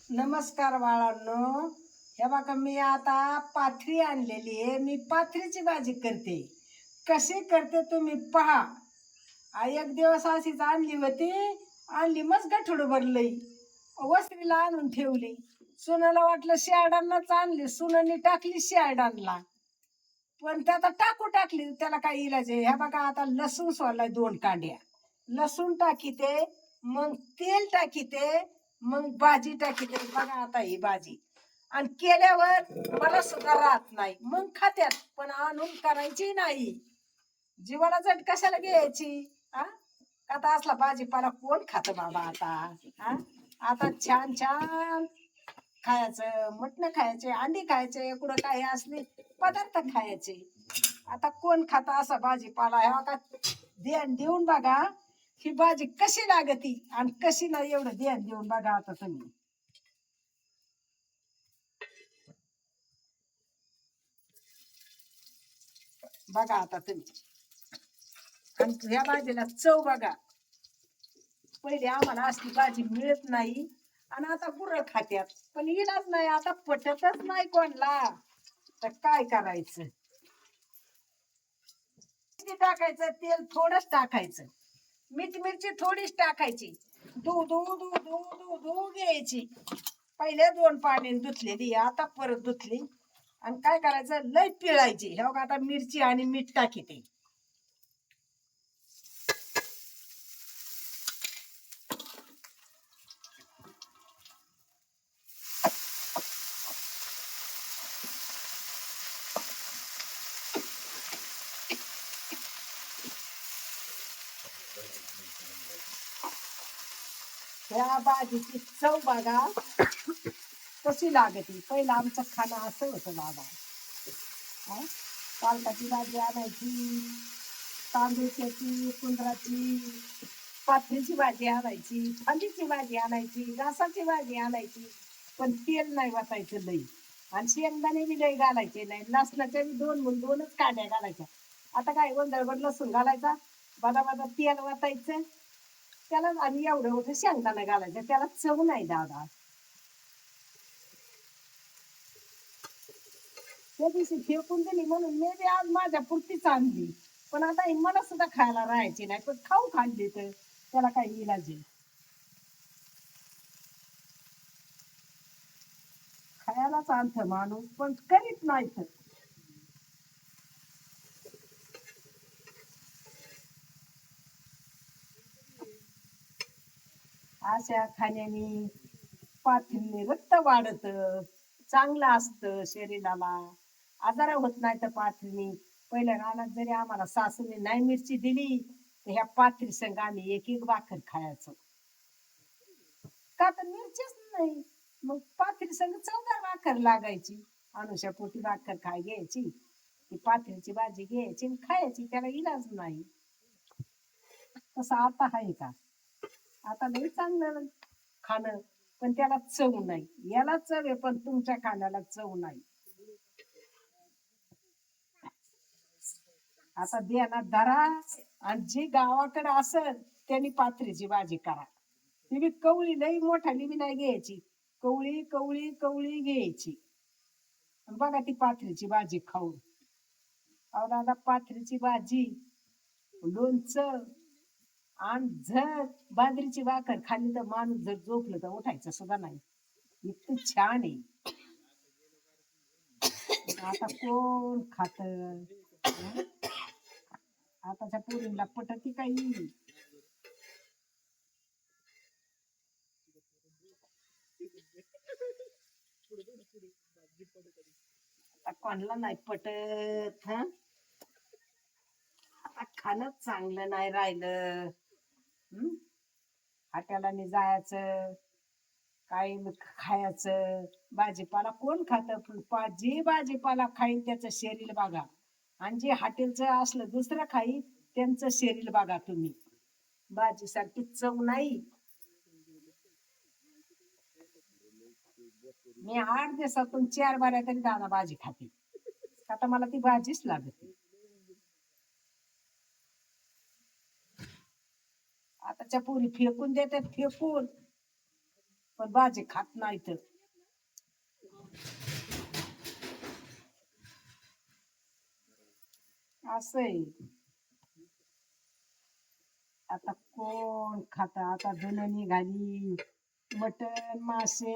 नमस्कार बाळांनो. हे बघा, मी आता पाथरी आणलेली आहे. मी पाथरीची भाजी करते. कशी करते तुम्ही पहा. एक दिवस अशीच आणली होती. आणली मस्त गठुडं भरलंय. वस्त्रीला आणून ठेवली. सुनाला वाटलं शेरडांनाच आणली. सुनाने टाकली शेरडांना. पण ते आता टाकली, त्याला काय इलाज आहे. ह्या बघा, आता लसूण सोडलाय 2 कांड्या. लसूण टाकीते, मग तेल टाकीते, मग भाजी टाकीते. बघा आता ही भाजी आणि केल्यावर मला सुद्धा राहत नाही. मग खात्यात, पण आणून करायची नाही. जीवाला जट कशाला घ्यायची? हा, आता असला भाजीपाला कोण खात बाबा आता? हा, आता छान छान खायचं, मटण खायचे, अंडी खायचे, कुठं काही असले पदार्थ खायचे. आता कोण खाता असा भाजीपाला? ह्या का ध्यान देऊन बघा ही भाजी कशी लागती आणि कशी नाही, एवढं ध्यान देऊन बघा आता तुम्ही. बघा आता तुम्ही, आणि ह्या भाजीला चव बघा. पहिले आम्हाला असली भाजी मिळत नाही आणि आता गुरं खात्यात, पण इलाज नाही. आता पटतच नाही कोणला, तर काय करायचं? टाकायचं, तेल थोडंच टाकायचं, मीठ मिरची थोडीच टाकायची, धू धू धू धू धू धू घ्यायची. पहिले 2 पाणी धुतलेली, आता परत धुतली. आणि काय करायचं, लय पिळायची. हे बघा, आता मिरची आणि मीठ टाकीते. ह्या भाजीची चव बघा कशी लागते. पहिलं आमचं खाणं असं होतं बाबा. हा, पालकाची भाजी आणायची, तांदूळची, कुंदराची, पाथरीची भाजी आणायची, फांदीची भाजी आणायची, घासाची भाजी आणायची. पण तेल नाही वाटायचं लई, आणि शेंगदाणे बी लई घालायचे नाही. लसणाच्या बी 2 कांड्या घालायच्या. आता काय गोंधळभर लसूण घालायचा, बदा तेल वाटायचं त्याला, आणि एवढं होतं शेंगदाणा घालायचं. त्याला चव नाही दादा. त्या दिवशी फेकून दिली म्हणून मी बी आज माझ्या पुरतीच आणली. पण आता ही मला सुद्धा खायला राहायची नाही, पण खाऊ खाल्ली तर त्याला काही इलाज आहे? खायलाच आणत माणूस, पण करीत नाही. तर अशा खाण्याने पाठीने रक्त वाढत, चांगलं असतं शरीराला. आजार होत नाही तर पाथरीने. पहिल्या रानात जरी आम्हाला सासूने नाही मिरची दिली, तर ह्या पाथरी संग आम्ही 1 भाकर खायचो. का तर मिरचीच नाही. मग पाथरी संग 14 भाकर लागायची. अनुषा पोटी भाकर खाय घ्यायची, ती पाथरीची भाजी घ्यायची आणि खायची. त्याला इलाज नाही. तसं आता आहे का? आता लई चांगलं खाणं, पण त्याला चव नाही. याला चव आहे, पण तुमच्या खाण्याला चव नाही. आता देणार धरा, आणि जी गावाकडे असल त्यांनी पाथरीची भाजी करा. ती बी कवळी, लई मोठाली बी नाही घ्यायची. कवळी कवळी कवळी घ्यायची. आणि बघा ती पाथरीची भाजी खाऊन. अहो दादा, पाथरीची भाजी, लोणचं, आणि जर बाजरीची भाकर खाल्ली तर माणूस जर झोपलं तर उठायचं सुद्धा नाही. इतकं छान आहे. आता कोण खात? आताच्या पोरींना पटती काही? आता कोणाला नाही पटत. हा, आता खाणं चांगलं नाही राहिलं. हम्म, हॉटेलाने जायचं, काही खायचं. भाजीपाला कोण खातं? पण जे भाजीपाला खाईन त्याचं शरीर बघा, आणि जे हॉटेलचं असलं दुसरं खाईन त्यांचं शरीर बघा तुम्ही. भाजीसारखी चव नाही. मी 8 दिवसातून 4 बाऱ्या तरी दादा भाजी खाते. आता मला ती भाजीच लागते. आताच्या पोरी फेकून देतात, फेकून. पण भाजी खात नाही तर असंय. आता कोण खात, आता धुणं निघाली, मटण मासे,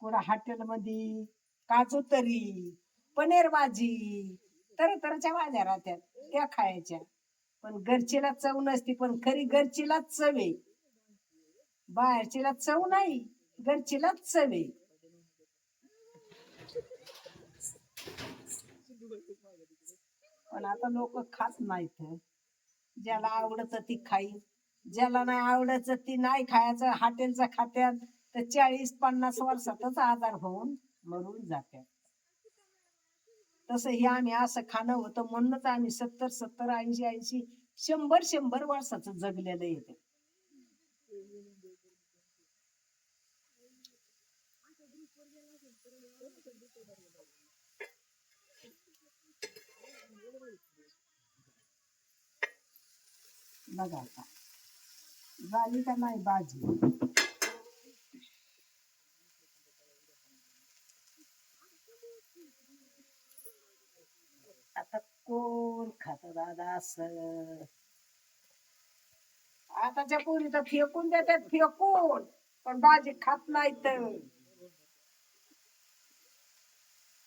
कुठं हॉटेल मध्ये काजू तरी, पनीर भाजी, तरच्या भाज्या राहत्यात त्या खायच्या. पण घरचीला चव नसती, पण खरी घरचीलाच चव आहे. बाहेरचीला चव नाही, घरचीलाच चव आहे. पण आता लोक खात नाहीत. ज्याला आवडत ती खाई, ज्याला नाही आवडत ती नाही खायचं. हॉटेलचं खात्यात तर 40-50 वर्षातच आजार होऊन मरून जात्यात. तसं हे आम्ही असं खाणं होतं म्हणूनच आम्ही 70-70, 80-80, 100-100 वर्षाचं जगलेलं येते. बघा आता झाली का नाही भाजी. आता कोण खात दादा असं. आताच्या पोरी तर फेकून देतात, फेकून, पण भाजी खात नाहीत.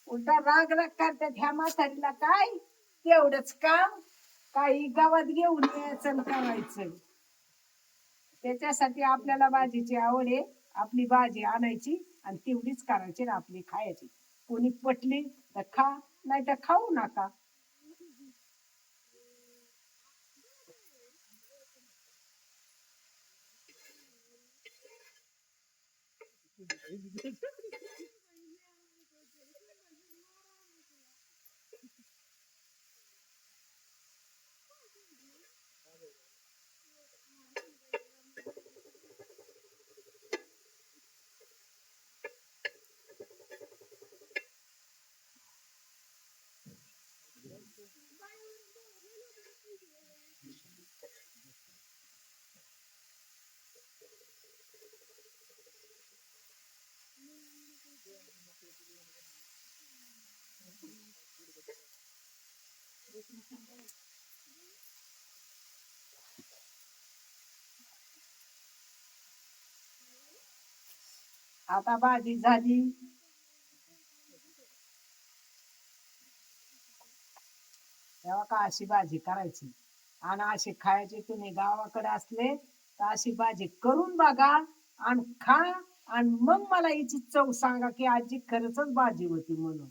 उलटा राग राग करतात ह्या म्हातारीला काय तेवढंच काम, काही गावात घेऊन यायचं आणि करायचं. त्याच्यासाठी आपल्याला भाजीची आवड आहे, आपली भाजी आणायची आणि तेवढीच करायची ना आपली खायची. कोणी पटली तर खा, नाही तर खाऊ नका. आता भाजी झाली, तेव्हा का अशी भाजी करायची आणि अशी खायची. तुम्ही गावाकडे असले तर अशी भाजी करून बघा आणि खा, आणि मग मला हिची चव सांगा की आजी खरंच भाजी होती म्हणून.